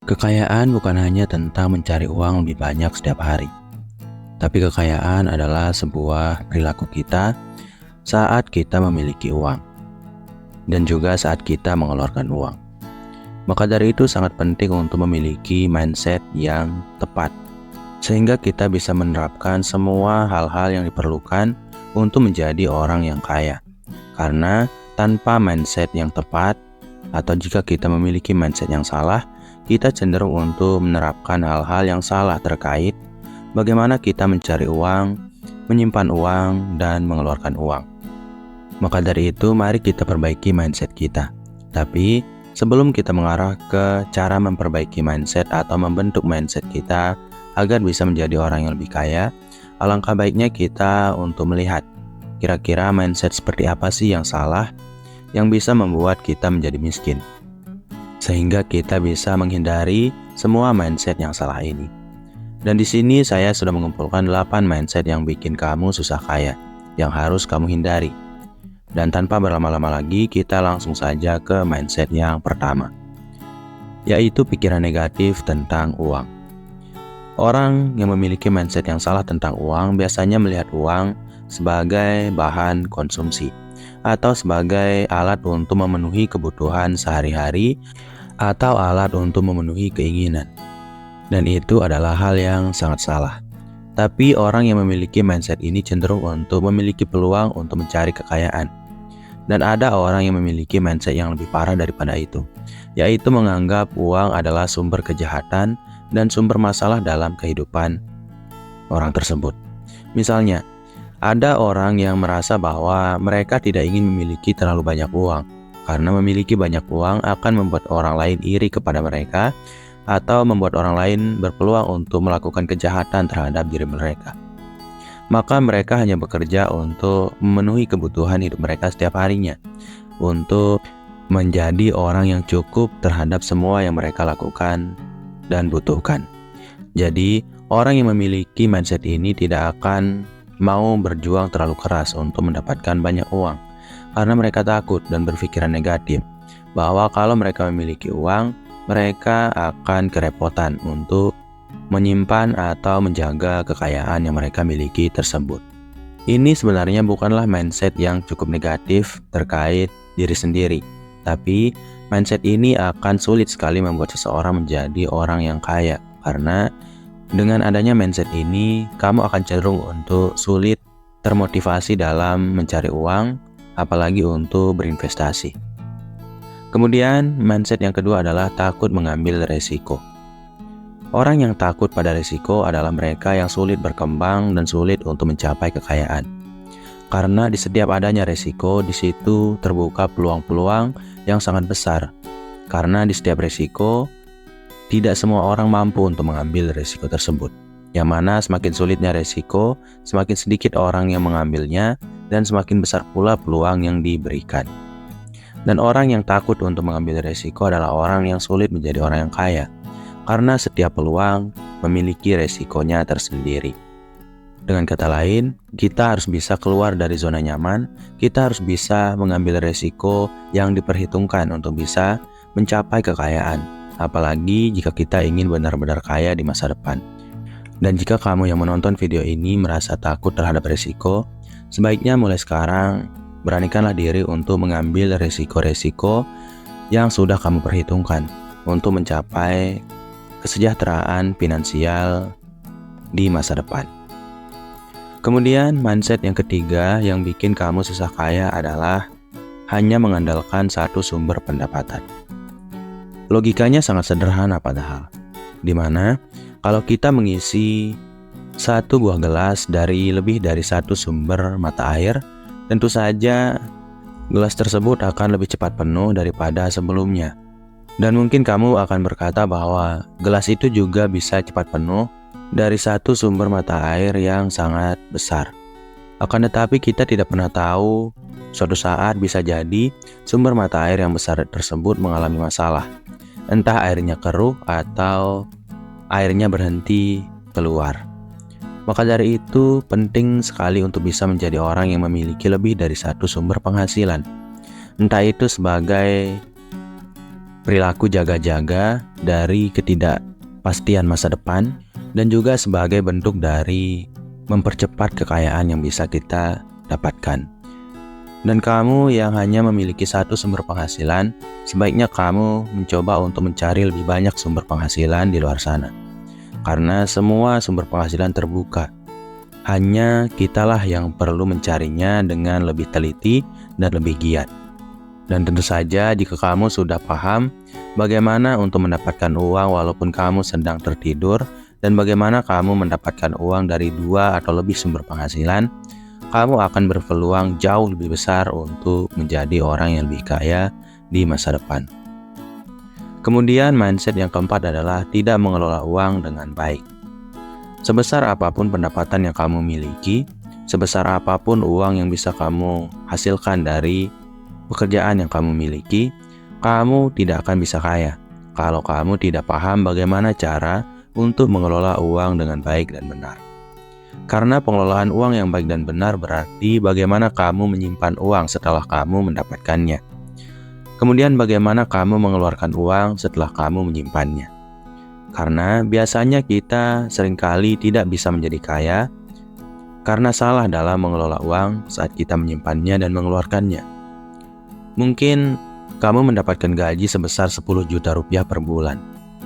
Kekayaan bukan hanya tentang mencari uang lebih banyak setiap hari, tapi kekayaan adalah sebuah perilaku kita saat kita memiliki uang dan juga saat kita mengeluarkan uang. Maka dari itu sangat penting untuk memiliki mindset yang tepat, sehingga kita bisa menerapkan semua hal-hal yang diperlukan untuk menjadi orang yang kaya. Karena tanpa mindset yang tepat, atau jika kita memiliki mindset yang salah, kita cenderung untuk menerapkan hal-hal yang salah terkait bagaimana kita mencari uang, menyimpan uang, dan mengeluarkan uang. Maka dari itu, mari kita perbaiki mindset kita. Tapi, sebelum kita mengarah ke cara memperbaiki mindset atau membentuk mindset kita agar bisa menjadi orang yang lebih kaya, alangkah baiknya kita untuk melihat kira-kira mindset seperti apa sih yang salah yang bisa membuat kita menjadi miskin, sehingga kita bisa menghindari semua mindset yang salah ini. Dan di sini saya sudah mengumpulkan 8 mindset yang bikin kamu susah kaya, yang harus kamu hindari. Dan tanpa berlama-lama lagi, kita langsung saja ke mindset yang pertama, yaitu pikiran negatif tentang uang. Orang yang memiliki mindset yang salah tentang uang biasanya melihat uang sebagai bahan konsumsi atau sebagai alat untuk memenuhi kebutuhan sehari-hari atau alat untuk memenuhi keinginan. Dan itu adalah hal yang sangat salah. Tapi orang yang memiliki mindset ini cenderung untuk memiliki peluang untuk mencari kekayaan. Dan ada orang yang memiliki mindset yang lebih parah daripada itu, yaitu menganggap uang adalah sumber kejahatan dan sumber masalah dalam kehidupan orang tersebut. Misalnya, ada orang yang merasa bahwa mereka tidak ingin memiliki terlalu banyak uang, karena memiliki banyak uang akan membuat orang lain iri kepada mereka atau membuat orang lain berpeluang untuk melakukan kejahatan terhadap diri mereka. Maka mereka hanya bekerja untuk memenuhi kebutuhan hidup mereka setiap harinya, untuk menjadi orang yang cukup terhadap semua yang mereka lakukan dan butuhkan. Jadi, orang yang memiliki mindset ini tidak akan mau berjuang terlalu keras untuk mendapatkan banyak uang, karena mereka takut dan berpikiran negatif bahwa kalau mereka memiliki uang, mereka akan kerepotan untuk menyimpan atau menjaga kekayaan yang mereka miliki tersebut. Ini sebenarnya bukanlah mindset yang cukup negatif terkait diri sendiri, tapi mindset ini akan sulit sekali membuat seseorang menjadi orang yang kaya, karena dengan adanya mindset ini, kamu akan cenderung untuk sulit termotivasi dalam mencari uang, apalagi untuk berinvestasi. Kemudian, mindset yang kedua adalah takut mengambil resiko. Orang yang takut pada risiko adalah mereka yang sulit berkembang dan sulit untuk mencapai kekayaan. Karena di setiap adanya risiko, di situ terbuka peluang-peluang yang sangat besar. Karena di setiap risiko, tidak semua orang mampu untuk mengambil risiko tersebut. Yang mana semakin sulitnya risiko, semakin sedikit orang yang mengambilnya, dan semakin besar pula peluang yang diberikan. Dan orang yang takut untuk mengambil risiko adalah orang yang sulit menjadi orang yang kaya. Karena setiap peluang memiliki resikonya tersendiri. Dengan kata lain, kita harus bisa keluar dari zona nyaman, kita harus bisa mengambil resiko yang diperhitungkan untuk bisa mencapai kekayaan, apalagi jika kita ingin benar-benar kaya di masa depan. Dan jika kamu yang menonton video ini merasa takut terhadap resiko, sebaiknya mulai sekarang beranikanlah diri untuk mengambil resiko-resiko yang sudah kamu perhitungkan untuk mencapai kesejahteraan finansial di masa depan. Kemudian mindset yang ketiga yang bikin kamu susah kaya adalah hanya mengandalkan satu sumber pendapatan. Logikanya sangat sederhana padahal, dimana kalau kita mengisi satu buah gelas dari lebih dari satu sumber mata air, tentu saja gelas tersebut akan lebih cepat penuh daripada sebelumnya. Dan mungkin kamu akan berkata bahwa gelas itu juga bisa cepat penuh dari satu sumber mata air yang sangat besar. Akan tetapi kita tidak pernah tahu, suatu saat bisa jadi sumber mata air yang besar tersebut mengalami masalah. Entah airnya keruh atau airnya berhenti keluar. Maka dari itu penting sekali untuk bisa menjadi orang yang memiliki lebih dari satu sumber penghasilan. Entah itu sebagai perilaku jaga-jaga dari ketidakpastian masa depan, dan juga sebagai bentuk dari mempercepat kekayaan yang bisa kita dapatkan. Dan kamu yang hanya memiliki satu sumber penghasilan, sebaiknya kamu mencoba untuk mencari lebih banyak sumber penghasilan di luar sana. Karena semua sumber penghasilan terbuka. Hanya kitalah yang perlu mencarinya dengan lebih teliti dan lebih giat. Dan tentu saja jika kamu sudah paham bagaimana untuk mendapatkan uang walaupun kamu sedang tertidur, dan bagaimana kamu mendapatkan uang dari 2 atau lebih sumber penghasilan, kamu akan berpeluang jauh lebih besar untuk menjadi orang yang lebih kaya di masa depan. Kemudian mindset yang keempat adalah tidak mengelola uang dengan baik. Sebesar apapun pendapatan yang kamu miliki, sebesar apapun uang yang bisa kamu hasilkan dari pekerjaan yang kamu miliki, kamu tidak akan bisa kaya kalau kamu tidak paham bagaimana cara untuk mengelola uang dengan baik dan benar. Karena pengelolaan uang yang baik dan benar berarti bagaimana kamu menyimpan uang setelah kamu mendapatkannya. Kemudian bagaimana kamu mengeluarkan uang setelah kamu menyimpannya. Karena biasanya kita seringkali tidak bisa menjadi kaya karena salah dalam mengelola uang saat kita menyimpannya dan mengeluarkannya. Mungkin kamu mendapatkan gaji sebesar 10 juta rupiah per bulan,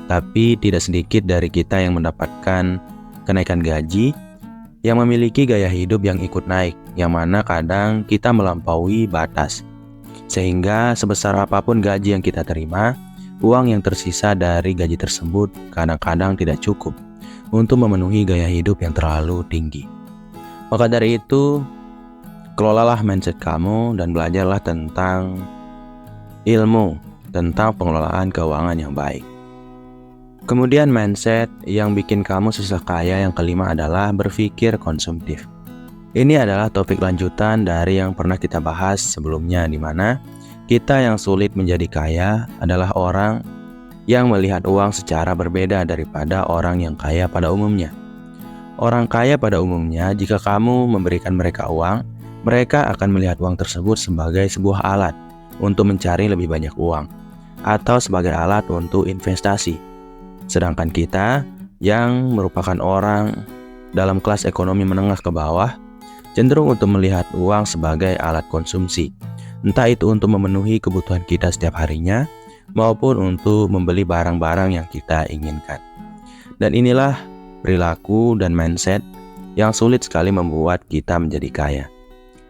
tapi tidak sedikit dari kita yang mendapatkan kenaikan gaji yang memiliki gaya hidup yang ikut naik, yang mana kadang kita melampaui batas. Sehingga sebesar apapun gaji yang kita terima, uang yang tersisa dari gaji tersebut kadang-kadang tidak cukup untuk memenuhi gaya hidup yang terlalu tinggi. Maka dari itu, kelolalah mindset kamu dan belajarlah tentang ilmu tentang pengelolaan keuangan yang baik. Kemudian mindset yang bikin kamu susah kaya yang kelima adalah berpikir konsumtif. Ini adalah topik lanjutan dari yang pernah kita bahas sebelumnya, di mana kita yang sulit menjadi kaya adalah orang yang melihat uang secara berbeda daripada orang yang kaya pada umumnya. Orang kaya pada umumnya, jika kamu memberikan mereka uang, mereka akan melihat uang tersebut sebagai sebuah alat untuk mencari lebih banyak uang, atau sebagai alat untuk investasi. Sedangkan kita yang merupakan orang dalam kelas ekonomi menengah ke bawah, cenderung untuk melihat uang sebagai alat konsumsi. Entah itu untuk memenuhi kebutuhan kita setiap harinya, maupun untuk membeli barang-barang yang kita inginkan. Dan inilah perilaku dan mindset yang sulit sekali membuat kita menjadi kaya.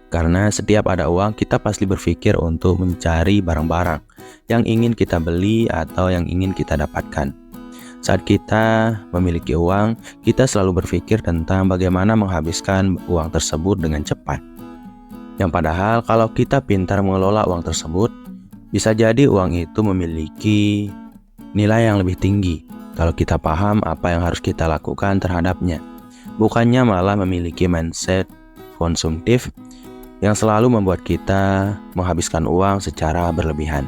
Karena setiap ada uang, kita pasti berpikir untuk mencari barang-barang yang ingin kita beli atau yang ingin kita dapatkan. Saat kita memiliki uang, kita selalu berpikir tentang bagaimana menghabiskan uang tersebut dengan cepat. Yang padahal kalau kita pintar mengelola uang tersebut, bisa jadi uang itu memiliki nilai yang lebih tinggi kalau kita paham apa yang harus kita lakukan terhadapnya. Bukannya malah memiliki mindset konsumtif yang selalu membuat kita menghabiskan uang secara berlebihan.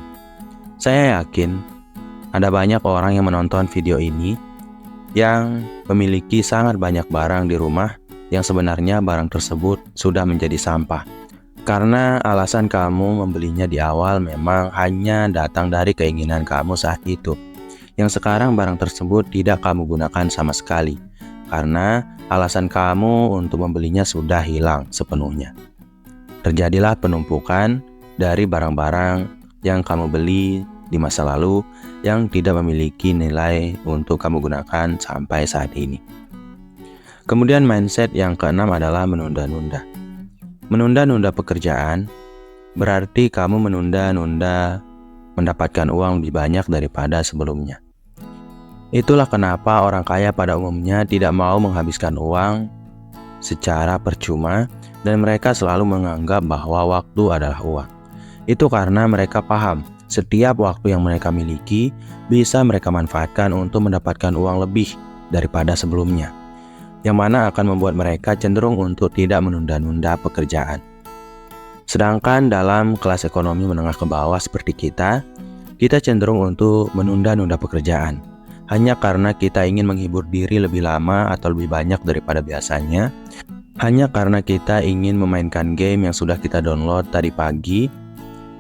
Saya yakin ada banyak orang yang menonton video ini yang memiliki sangat banyak barang di rumah yang sebenarnya barang tersebut sudah menjadi sampah. Karena alasan kamu membelinya di awal memang hanya datang dari keinginan kamu saat itu, yang sekarang barang tersebut tidak kamu gunakan sama sekali, karena alasan kamu untuk membelinya sudah hilang sepenuhnya. Terjadilah penumpukan dari barang-barang yang kamu beli di masa lalu yang tidak memiliki nilai untuk kamu gunakan sampai saat ini. Kemudian mindset yang keenam adalah menunda-nunda. Menunda-nunda pekerjaan berarti kamu menunda-nunda mendapatkan uang lebih banyak daripada sebelumnya. Itulah kenapa orang kaya pada umumnya tidak mau menghabiskan uang secara percuma dan mereka selalu menganggap bahwa waktu adalah uang. Itu karena mereka paham setiap waktu yang mereka miliki bisa mereka manfaatkan untuk mendapatkan uang lebih daripada sebelumnya, yang mana akan membuat mereka cenderung untuk tidak menunda-nunda pekerjaan. Sedangkan dalam kelas ekonomi menengah ke bawah seperti kita cenderung untuk menunda-nunda pekerjaan hanya karena kita ingin menghibur diri lebih lama atau lebih banyak daripada biasanya, hanya karena kita ingin memainkan game yang sudah kita download tadi pagi,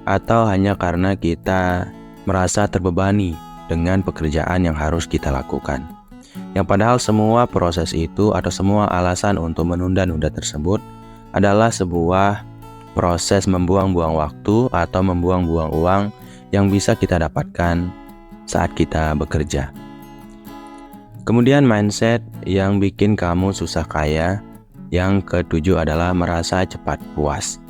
atau hanya karena kita merasa terbebani dengan pekerjaan yang harus kita lakukan. Yang padahal semua proses itu atau semua alasan untuk menunda-nunda tersebut adalah sebuah proses membuang-buang waktu atau membuang-buang uang yang bisa kita dapatkan saat kita bekerja. Kemudian mindset yang bikin kamu susah kaya, yang ketujuh adalah merasa cepat puas.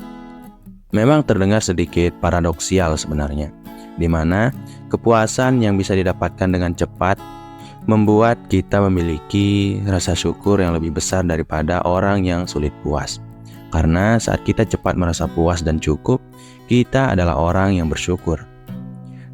Memang terdengar sedikit paradoksial sebenarnya, di mana kepuasan yang bisa didapatkan dengan cepat membuat kita memiliki rasa syukur yang lebih besar daripada orang yang sulit puas. Karena saat kita cepat merasa puas dan cukup, kita adalah orang yang bersyukur.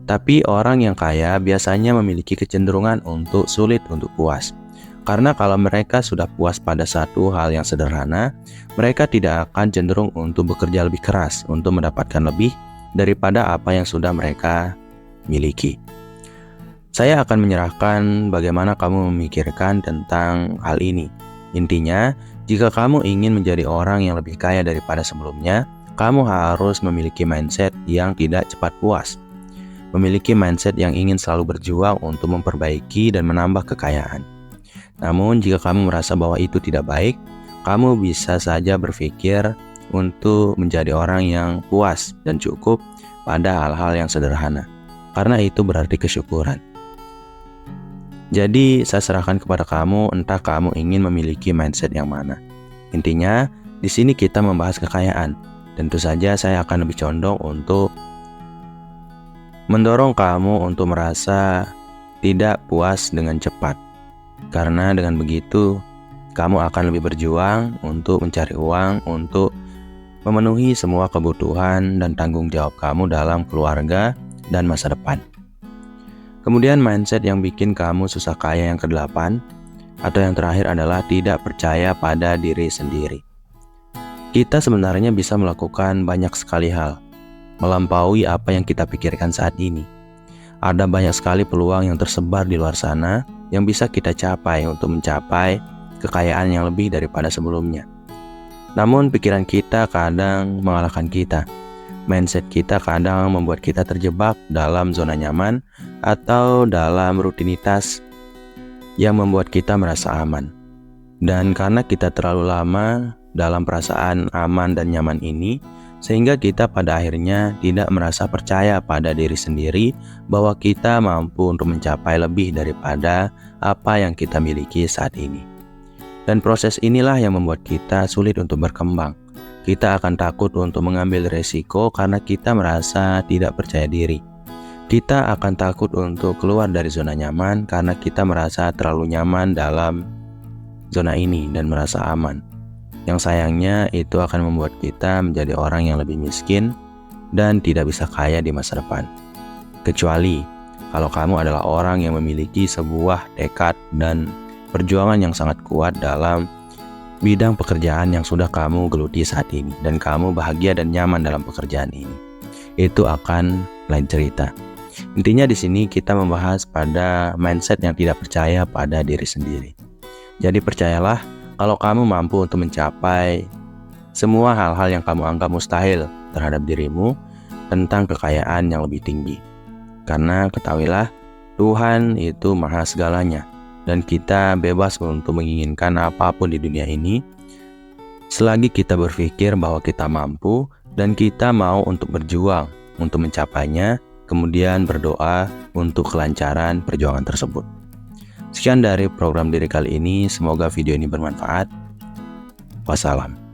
Tapi orang yang kaya biasanya memiliki kecenderungan untuk sulit untuk puas. Karena kalau mereka sudah puas pada satu hal yang sederhana, mereka tidak akan cenderung untuk bekerja lebih keras untuk mendapatkan lebih daripada apa yang sudah mereka miliki. Saya akan menyerahkan bagaimana kamu memikirkan tentang hal ini. Intinya, jika kamu ingin menjadi orang yang lebih kaya daripada sebelumnya, kamu harus memiliki mindset yang tidak cepat puas. Memiliki mindset yang ingin selalu berjuang untuk memperbaiki dan menambah kekayaan. Namun, jika kamu merasa bahwa itu tidak baik, kamu bisa saja berpikir untuk menjadi orang yang puas dan cukup pada hal-hal yang sederhana. Karena itu berarti kesyukuran. Jadi, saya serahkan kepada kamu, entah kamu ingin memiliki mindset yang mana. Intinya, di sini kita membahas kekayaan. Tentu saja saya akan lebih condong untuk mendorong kamu untuk merasa tidak puas dengan cepat. Karena dengan begitu, kamu akan lebih berjuang untuk mencari uang, untuk memenuhi semua kebutuhan dan tanggung jawab kamu dalam keluarga dan masa depan. Kemudian mindset yang bikin kamu susah kaya yang ke-8 atau yang terakhir adalah tidak percaya pada diri sendiri. Kita sebenarnya bisa melakukan banyak sekali hal, melampaui apa yang kita pikirkan saat ini. Ada banyak sekali peluang yang tersebar di luar sana yang bisa kita capai untuk mencapai kekayaan yang lebih daripada sebelumnya. Namun pikiran kita kadang mengalahkan kita. Mindset kita kadang membuat kita terjebak dalam zona nyaman atau dalam rutinitas yang membuat kita merasa aman. Dan karena kita terlalu lama dalam perasaan aman dan nyaman ini, sehingga kita pada akhirnya tidak merasa percaya pada diri sendiri bahwa kita mampu untuk mencapai lebih daripada apa yang kita miliki saat ini. Dan proses inilah yang membuat kita sulit untuk berkembang. Kita akan takut untuk mengambil resiko karena kita merasa tidak percaya diri. Kita akan takut untuk keluar dari zona nyaman karena kita merasa terlalu nyaman dalam zona ini dan merasa aman. Yang sayangnya itu akan membuat kita menjadi orang yang lebih miskin dan tidak bisa kaya di masa depan. Kecuali kalau kamu adalah orang yang memiliki sebuah tekad dan perjuangan yang sangat kuat dalam bidang pekerjaan yang sudah kamu geluti saat ini dan kamu bahagia dan nyaman dalam pekerjaan ini. Itu akan lain cerita. Intinya di sini kita membahas pada mindset yang tidak percaya pada diri sendiri. Jadi percayalah kalau kamu mampu untuk mencapai semua hal-hal yang kamu anggap mustahil terhadap dirimu tentang kekayaan yang lebih tinggi. Karena ketahuilah Tuhan itu maha segalanya. Dan kita bebas untuk menginginkan apapun di dunia ini selagi kita berpikir bahwa kita mampu dan kita mau untuk berjuang untuk mencapainya, kemudian berdoa untuk kelancaran perjuangan tersebut. Sekian dari program diri kali ini, semoga video ini bermanfaat. Wassalam.